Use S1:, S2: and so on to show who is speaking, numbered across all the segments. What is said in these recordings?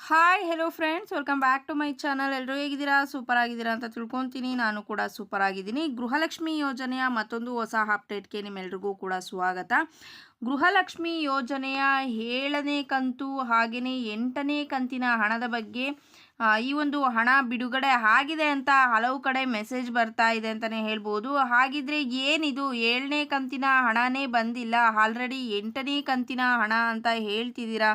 S1: Hi hello friends, welcome back to my channel. ಎಲ್ಲರೂ ಹೇಗಿದ್ದೀರಾ? Super ಆಗಿದ್ದೀರಾ ಅಂತ ತಿಳ್ಕೊತೀನಿ. ನಾನು ಕೂಡ ಸೂಪರ್ ಆಗಿದ್ದೀನಿ. ಗೃಹಲಕ್ಷ್ಮಿ ಯೋಜನೆಯ ಮತ್ತೊಂದು ಹೊಸ ಅಪ್ಡೇಟ್ಗೆ ನಿಮ್ಮೆಲ್ರಿಗೂ ಕೂಡ ಸ್ವಾಗತ. ಗೃಹಲಕ್ಷ್ಮಿ ಯೋಜನೆಯ 7ನೇ ಕಂತು ಹಾಗೆಯೇ 8ನೇ ಕಂತಿನ ಹಣದ ಬಗ್ಗೆ ಈ ಒಂದು ಹಣ ಬಿಡುಗಡೆ ಆಗಿದೆ ಅಂತ ಹಲವು ಕಡೆ ಮೆಸೇಜ್ ಬರ್ತಾ ಇದೆ ಅಂತಲೇ ಹೇಳ್ಬೋದು. ಹಾಗಿದ್ರೆ ಏನಿದು 7ನೇ ಕಂತಿನ ಹಣನೇ ಬಂದಿಲ್ಲ, ಆಲ್ರೆಡಿ 8ನೇ ಕಂತಿನ ಹಣ ಅಂತ ಹೇಳ್ತಿದ್ದೀರಾ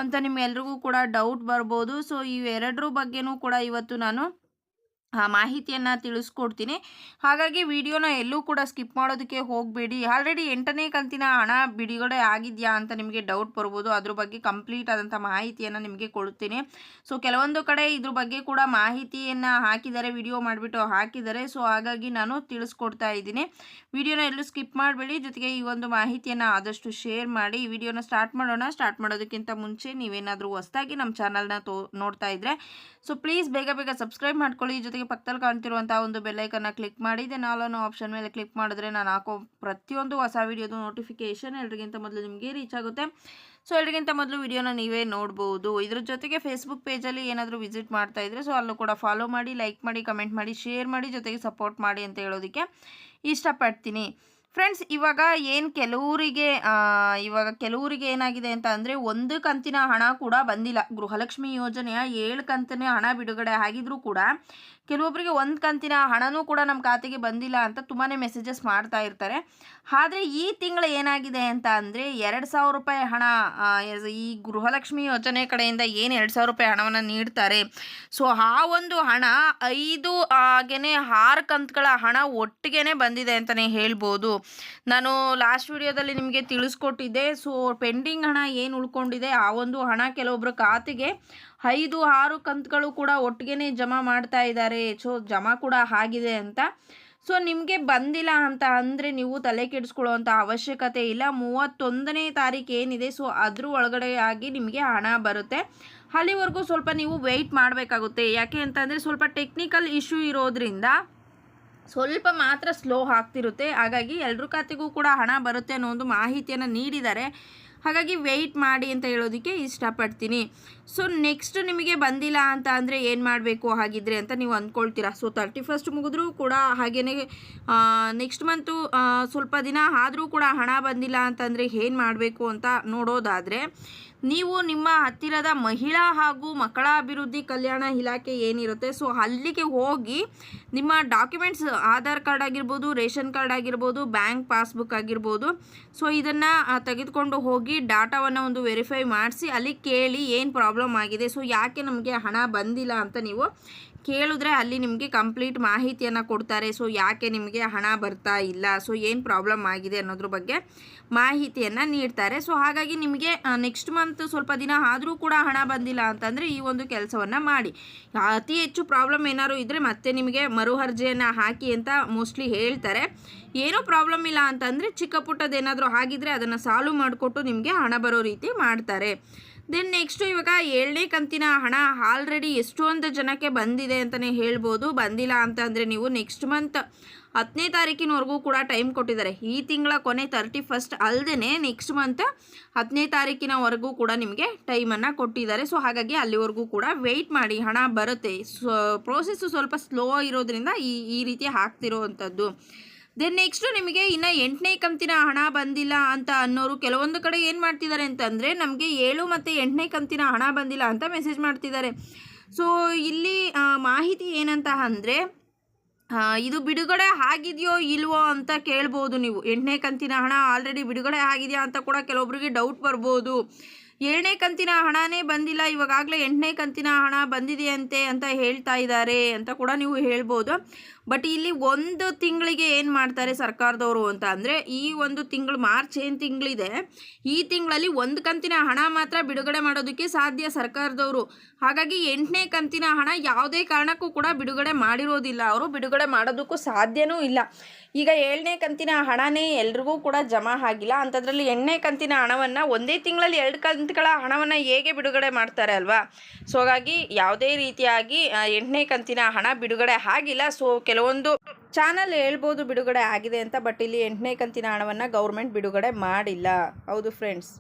S1: ಅಂತ ನಿಮ್ಮೆಲ್ರಿಗೂ ಕೂಡ ಡೌಟ್ ಬರ್ಬೋದು. ಸೊ ಇವೆರಡರ ಬಗ್ಗೆನೂ ಕೂಡ ಇವತ್ತು ನಾನು ಮಾಹಿತಿಯನ್ನು ತಿಳಿಸ್ಕೊಡ್ತೀನಿ. ಹಾಗಾಗಿ ವಿಡಿಯೋನ ಎಲ್ಲೂ ಕೂಡ ಸ್ಕಿಪ್ ಮಾಡೋದಕ್ಕೆ ಹೋಗಬೇಡಿ. ಆಲ್ರೆಡಿ 8ನೇ ಕಂತಿನ ಹಣ ಬಿಡುಗಡೆ ಆಗಿದೆಯಾ ಅಂತ ನಿಮಗೆ ಡೌಟ್ ಬರ್ಬೋದು. ಅದ್ರ ಬಗ್ಗೆ ಕಂಪ್ಲೀಟ್ ಆದಂಥ ಮಾಹಿತಿಯನ್ನು ನಿಮಗೆ ಕೊಡ್ತೀನಿ. ಸೊ ಕೆಲವೊಂದು ಕಡೆ ಇದ್ರ ಬಗ್ಗೆ ಕೂಡ ಮಾಹಿತಿಯನ್ನು ಹಾಕಿದ್ದಾರೆ, ವಿಡಿಯೋ ಮಾಡಿಬಿಟ್ಟು ಹಾಕಿದ್ದಾರೆ. ಸೊ ಹಾಗಾಗಿ ನಾನು ತಿಳಿಸ್ಕೊಡ್ತಾ ಇದ್ದೀನಿ. ವಿಡಿಯೋನ ಎಲ್ಲೂ ಸ್ಕಿಪ್ ಮಾಡಬೇಡಿ. ಜೊತೆಗೆ ಈ ಒಂದು ಮಾಹಿತಿಯನ್ನು ಆದಷ್ಟು ಶೇರ್ ಮಾಡಿ. ಈ ವಿಡಿಯೋನ ಸ್ಟಾರ್ಟ್ ಮಾಡೋಣ. ಸ್ಟಾರ್ಟ್ ಮಾಡೋದಕ್ಕಿಂತ ಮುಂಚೆ ನೀವೇನಾದರೂ ಹೊಸದಾಗಿ ನಮ್ಮ ಚಾನಲ್ನ ನೋಡ್ತಾ ಇದ್ದರೆ ಸೊ ಪ್ಲೀಸ್ ಬೇಗ ಸಬ್ಸ್ಕ್ರೈಬ್ ಮಾಡ್ಕೊಳ್ಳಿ. ಜೊತೆಗೆ ಪಕ್ಕದಲ್ಲಿ ಕಾಣ್ತಿರುವಂಥ ಒಂದು ಬೆಲ್ಲೈಕನ್ನ ಕ್ಲಿಕ್ ಮಾಡಿ. ಆಲ್ ಅನ್ನೋ ಆಪ್ಷನ್ ಮೇಲೆ ಕ್ಲಿಕ್ ಮಾಡಿದ್ರೆ ನಾನು ಹಾಕೋ ಪ್ರತಿಯೊಂದು ಹೊಸ ವಿಡಿಯೋದು ನೋಟಿಫಿಕೇಷನ್ ಎಲ್ರಿಗಿಂತ ಮೊದಲು ನಿಮಗೆ ರೀಚ್ ಆಗುತ್ತೆ. ಸೊ ಎಲ್ರಿಗಿಂತ ಮೊದಲು ವಿಡಿಯೋನ ನೀವೇ ನೋಡ್ಬೋದು. ಇದ್ರ ಜೊತೆಗೆ ಫೇಸ್ಬುಕ್ ಪೇಜಲ್ಲಿ ಏನಾದರೂ ವಿಸಿಟ್ ಮಾಡ್ತಾ ಇದ್ರೆ ಸೊ ಅಲ್ಲೂ ಕೂಡ ಫಾಲೋ ಮಾಡಿ, ಲೈಕ್ ಮಾಡಿ, ಕಮೆಂಟ್ ಮಾಡಿ, ಶೇರ್ ಮಾಡಿ, ಜೊತೆಗೆ ಸಪೋರ್ಟ್ ಮಾಡಿ ಅಂತ ಹೇಳೋದಕ್ಕೆ ಇಷ್ಟಪಡ್ತೀನಿ. ಫ್ರೆಂಡ್ಸ್, ಇವಾಗ ಕೆಲವರಿಗೆ ಏನಾಗಿದೆ ಅಂತ ಅಂದರೆ ಒಂದು ಕಂತಿನ ಹಣ ಕೂಡ ಬಂದಿಲ್ಲ. ಗೃಹಲಕ್ಷ್ಮಿ ಯೋಜನೆಯ 7 ಕಂತಿನ ಹಣ ಬಿಡುಗಡೆ ಆಗಿದ್ರೂ ಕೂಡ ಕೆಲವೊಬ್ಬರಿಗೆ ಒಂದು ಕಂತಿನ ಹಣನೂ ಕೂಡ ನಮ್ಮ ಖಾತೆಗೆ ಬಂದಿಲ್ಲ ಅಂತ ತುಂಬಾ ಮೆಸೇಜಸ್ ಮಾಡ್ತಾ ಇರ್ತಾರೆ. ಆದರೆ ಈ ತಿಂಗಳು ಏನಾಗಿದೆ ಅಂತ ಅಂದರೆ 2,000 ರೂಪಾಯಿ ಹಣ ಈ ಗೃಹಲಕ್ಷ್ಮಿ ಯೋಜನೆ ಕಡೆಯಿಂದ ಏನು 2,000 ರೂಪಾಯಿ ಹಣವನ್ನು ನೀಡ್ತಾರೆ. ಸೊ ಆ ಒಂದು ಹಣ 5 ಹಾಗೆಯೇ 6 ಕಂತುಗಳ ಹಣ ಒಟ್ಟಿಗೆ ಬಂದಿದೆ ಅಂತಲೇ ಹೇಳ್ಬೋದು. ನಾನು ಲಾಸ್ಟ್ ವಿಡಿಯೋದಲ್ಲಿ ನಿಮಗೆ ತಿಳಿಸ್ಕೊಟ್ಟಿದ್ದೆ. ಸೊ ಪೆಂಡಿಂಗ್ ಹಣ ಏನು ಉಳ್ಕೊಂಡಿದೆ ಆ ಒಂದು ಹಣ ಕೆಲವೊಬ್ಬರ ಖಾತೆಗೆ 5-6 ಕಂತುಗಳು ಕೂಡ ಒಟ್ಟಿಗೆ ಜಮಾ ಮಾಡ್ತಾ ಇದ್ದಾರೆ. ಸೊ ಜಮಾ ಕೂಡ ಆಗಿದೆ ಅಂತ. ಸೊ ನಿಮಗೆ ಬಂದಿಲ್ಲ ಅಂತ ಅಂದರೆ ನೀವು ತಲೆ ಕೆಡಿಸ್ಕೊಳ್ಳುವಂಥ ಅವಶ್ಯಕತೆ ಇಲ್ಲ. 31ನೇ ತಾರೀಕು ಏನಿದೆ ಸೊ ಅದ್ರ ಒಳಗಡೆ ಆಗಿ ನಿಮಗೆ ಹಣ ಬರುತ್ತೆ. ಅಲ್ಲಿವರೆಗೂ ಸ್ವಲ್ಪ ನೀವು ವೆಯ್ಟ್ ಮಾಡಬೇಕಾಗುತ್ತೆ. ಯಾಕೆ ಅಂತಂದರೆ ಸ್ವಲ್ಪ ಟೆಕ್ನಿಕಲ್ ಇಶ್ಯೂ ಇರೋದ್ರಿಂದ ಸ್ವಲ್ಪ ಮಾತ್ರ ಸ್ಲೋ ಆಗ್ತಿರುತ್ತೆ. ಹಾಗಾಗಿ ಎಲ್ಲರ ಖಾತೆಗೂ ಕೂಡ ಹಣ ಬರುತ್ತೆ ಅನ್ನೋ ಒಂದು ಮಾಹಿತಿಯನ್ನು ನೀಡಿದ್ದಾರೆ. ಹಾಗಾಗಿ ವೆಯ್ಟ್ ಮಾಡಿ ಅಂತ ಹೇಳೋದಕ್ಕೆ ಇಷ್ಟಪಡ್ತೀನಿ. ಸೊ ನೆಕ್ಸ್ಟ್ ನಿಮಗೆ ಬಂದಿಲ್ಲ ಅಂತ ಅಂದರೆ ಏನು ಮಾಡಬೇಕು ಹಾಗಿದ್ರೆ ಅಂತ ನೀವು ಅಂದ್ಕೊಳ್ತೀರಾ. ಸೊ 31st ಮುಗಿದ್ರೂ ಕೂಡ ಹಾಗೆಯೇ ನೆಕ್ಸ್ಟ್ ಮಂತು ಸ್ವಲ್ಪ ದಿನ ಆದರೂ ಕೂಡ ಹಣ ಬಂದಿಲ್ಲ ಅಂತಂದರೆ ಏನು ಮಾಡಬೇಕು ಅಂತ ನೋಡೋದಾದರೆ ನೀವು ನಿಮ್ಮ ಹತ್ತಿರದ ಮಹಿಳಾ ಹಾಗೂ ಮಕ್ಕಳ ಅಭಿವೃದ್ಧಿ ಕಲ್ಯಾಣ ಇಲಾಖೆ ಏನಿರುತ್ತೆ ಸೊ ಅಲ್ಲಿಗೆ ಹೋಗಿ ನಿಮ್ಮ ಡಾಕ್ಯುಮೆಂಟ್ಸ್ ಆಧಾರ್ ಕಾರ್ಡ್ ಆಗಿರ್ಬೋದು, ರೇಷನ್ ಕಾರ್ಡ್ ಆಗಿರ್ಬೋದು, ಬ್ಯಾಂಕ್ ಪಾಸ್ಬುಕ್ ಆಗಿರ್ಬೋದು, ಸೊ ಇದನ್ನು ತೆಗೆದುಕೊಂಡು ಹೋಗಿ ಡಾಟಾವನ್ನು ಒಂದು ವೆರಿಫೈ ಮಾಡಿಸಿ ಅಲ್ಲಿ ಕೇಳಿ ಏನು ಪ್ರಾಬ್ಲಮ್ ಆಗಿದೆ, ಸೊ ಯಾಕೆ ನಮಗೆ ಹಣ ಬಂದಿಲ್ಲ ಅಂತ ನೀವು ಕೇಳಿದ್ರೆ ಅಲ್ಲಿ ನಿಮಗೆ ಕಂಪ್ಲೀಟ್ ಮಾಹಿತಿಯನ್ನು ಕೊಡ್ತಾರೆ. ಸೊ ಯಾಕೆ ನಿಮಗೆ ಹಣ ಬರ್ತಾ ಇಲ್ಲ, ಸೊ ಏನು ಪ್ರಾಬ್ಲಮ್ ಆಗಿದೆ ಅನ್ನೋದ್ರ ಬಗ್ಗೆ ಮಾಹಿತಿಯನ್ನು ನೀಡ್ತಾರೆ. ಸೊ ಹಾಗಾಗಿ ನಿಮಗೆ ನೆಕ್ಸ್ಟ್ ಮಂತ್ ಸ್ವಲ್ಪ ದಿನ ಆದರೂ ಕೂಡ ಹಣ ಬಂದಿಲ್ಲ ಅಂತಂದರೆ ಈ ಒಂದು ಕೆಲಸವನ್ನು ಮಾಡಿ. ಅತಿ ಹೆಚ್ಚು ಪ್ರಾಬ್ಲಮ್ ಏನಾದ್ರು ಇದ್ದರೆ ಮತ್ತೆ ನಿಮಗೆ ಮರು ಅರ್ಜಿಯನ್ನು ಹಾಕಿ ಅಂತ ಮೋಸ್ಟ್ಲಿ ಹೇಳ್ತಾರೆ. ಏನೂ ಪ್ರಾಬ್ಲಮ್ ಇಲ್ಲ ಅಂತಂದರೆ ಚಿಕ್ಕ ಪುಟ್ಟದೇನಾದರೂ ಆಗಿದ್ದರೆ ಅದನ್ನು ಸಾಲ್ವ್ ಮಾಡಿಕೊಟ್ಟು ನಿಮಗೆ ಹಣ ಬರೋ ರೀತಿ ಮಾಡ್ತಾರೆ. ದೆನ್ ನೆಕ್ಸ್ಟು ಇವಾಗ 7ನೇ ಕಂತಿನ ಹಣ ಆಲ್ರೆಡಿ ಎಷ್ಟೊಂದು ಜನಕ್ಕೆ ಬಂದಿದೆ ಅಂತಲೇ ಹೇಳ್ಬೋದು. ಬಂದಿಲ್ಲ ಅಂತಂದರೆ ನೀವು ನೆಕ್ಸ್ಟ್ ಮಂತ್ 10ನೇ ತಾರೀಕಿನವರೆಗೂ ಕೂಡ ಟೈಮ್ ಕೊಟ್ಟಿದ್ದಾರೆ. ಈ ತಿಂಗಳ ಕೊನೆ 31st ಅಲ್ಲದೆ ನೆಕ್ಸ್ಟ್ ಮಂತ್ 10ನೇ ತಾರೀಕಿನವರೆಗೂ ಕೂಡ ನಿಮಗೆ ಟೈಮನ್ನು ಕೊಟ್ಟಿದ್ದಾರೆ. ಸೊ ಹಾಗಾಗಿ ಅಲ್ಲಿವರೆಗೂ ಕೂಡ ವೆಯ್ಟ್ ಮಾಡಿ, ಹಣ ಬರುತ್ತೆ. ಪ್ರೋಸೆಸ್ಸು ಸ್ವಲ್ಪ ಸ್ಲೋ ಇರೋದ್ರಿಂದ ಈ ರೀತಿ ಆಗ್ತಿರೋವಂಥದ್ದು. ದೆನ್ ನೆಕ್ಸ್ಟು ನಿಮಗೆ ಇನ್ನು 8ನೇ ಕಂತಿನ ಹಣ ಬಂದಿಲ್ಲ ಅಂತ ಅನ್ನೋರು ಕೆಲವೊಂದು ಕಡೆ ಏನು ಮಾಡ್ತಿದ್ದಾರೆ ಅಂತಂದರೆ ನಮಗೆ 7 ಮತ್ತು 8ನೇ ಕಂತಿನ ಹಣ ಬಂದಿಲ್ಲ ಅಂತ ಮೆಸೇಜ್ ಮಾಡ್ತಿದ್ದಾರೆ. ಸೊ ಇಲ್ಲಿ ಮಾಹಿತಿ ಏನಂತ ಅಂದರೆ ಇದು ಬಿಡುಗಡೆ ಆಗಿದೆಯೋ ಇಲ್ವೋ ಅಂತ ಕೇಳ್ಬೋದು ನೀವು. 8ನೇ ಕಂತಿನ ಹಣ ಆಲ್ರೆಡಿ ಬಿಡುಗಡೆ ಆಗಿದೆಯಾ ಅಂತ ಕೂಡ ಕೆಲವೊಬ್ಬರಿಗೆ ಡೌಟ್ ಬರ್ಬೋದು. 7ನೇ ಕಂತಿನ ಹಣನೇ ಬಂದಿಲ್ಲ, ಇವಾಗಲೇ 8ನೇ ಕಂತಿನ ಹಣ ಬಂದಿದೆಯಂತೆ ಅಂತ ಹೇಳ್ತಾ ಇದ್ದಾರೆ ಅಂತ ಕೂಡ ನೀವು ಹೇಳ್ಬೋದು. ಬಟ್ ಇಲ್ಲಿ ಒಂದು ತಿಂಗಳಿಗೆ ಏನು ಮಾಡ್ತಾರೆ ಸರ್ಕಾರದವರು ಅಂತ ಅಂದರೆ ಈ ಒಂದು ತಿಂಗಳು ಮಾರ್ಚ್ ಏನು ತಿಂಗಳಿದೆ ಈ ತಿಂಗಳಲ್ಲಿ ಒಂದು ಕಂತಿನ ಹಣ ಮಾತ್ರ ಬಿಡುಗಡೆ ಮಾಡೋದಕ್ಕೆ ಸಾಧ್ಯ ಸರ್ಕಾರದವರು. ಹಾಗಾಗಿ 8ನೇ ಕಂತಿನ ಹಣ ಯಾವುದೇ ಕಾರಣಕ್ಕೂ ಕೂಡ ಬಿಡುಗಡೆ ಮಾಡಿರೋದಿಲ್ಲ, ಅವರು ಬಿಡುಗಡೆ ಮಾಡೋದಕ್ಕೂ ಸಾಧ್ಯವೂ ಇಲ್ಲ. ಈಗ 7ನೇ ಕಂತಿನ ಹಣನೇ ಎಲ್ರಿಗೂ ಕೂಡ ಜಮಾ ಆಗಿಲ್ಲ ಅಂಥದ್ರಲ್ಲಿ 8ನೇ ಕಂತಿನ ಹಣವನ್ನು ಒಂದೇ ತಿಂಗಳಲ್ಲಿ 2 ಕಂತುಗಳ ಹಣವನ್ನು ಹೇಗೆ ಬಿಡುಗಡೆ ಮಾಡ್ತಾರೆ ಅಲ್ವಾ. ಸೊ ಹಾಗಾಗಿ ಯಾವುದೇ ರೀತಿಯಾಗಿ 8ನೇ ಕಂತಿನ ಹಣ ಬಿಡುಗಡೆ ಆಗಿಲ್ಲ. ಸೊ ಕೆಲವೊಂದು ಚಾನಲ್ ಹೇಳ್ಬೋದು ಬಿಡುಗಡೆ ಆಗಿದೆ ಅಂತ, ಬಟ್ ಇಲ್ಲಿ 8ನೇ ಕಂತಿನ ಹಣವನ್ನು ಗೌರ್ಮೆಂಟ್ ಬಿಡುಗಡೆ ಮಾಡಿಲ್ಲ. ಹೌದು ಫ್ರೆಂಡ್ಸ್.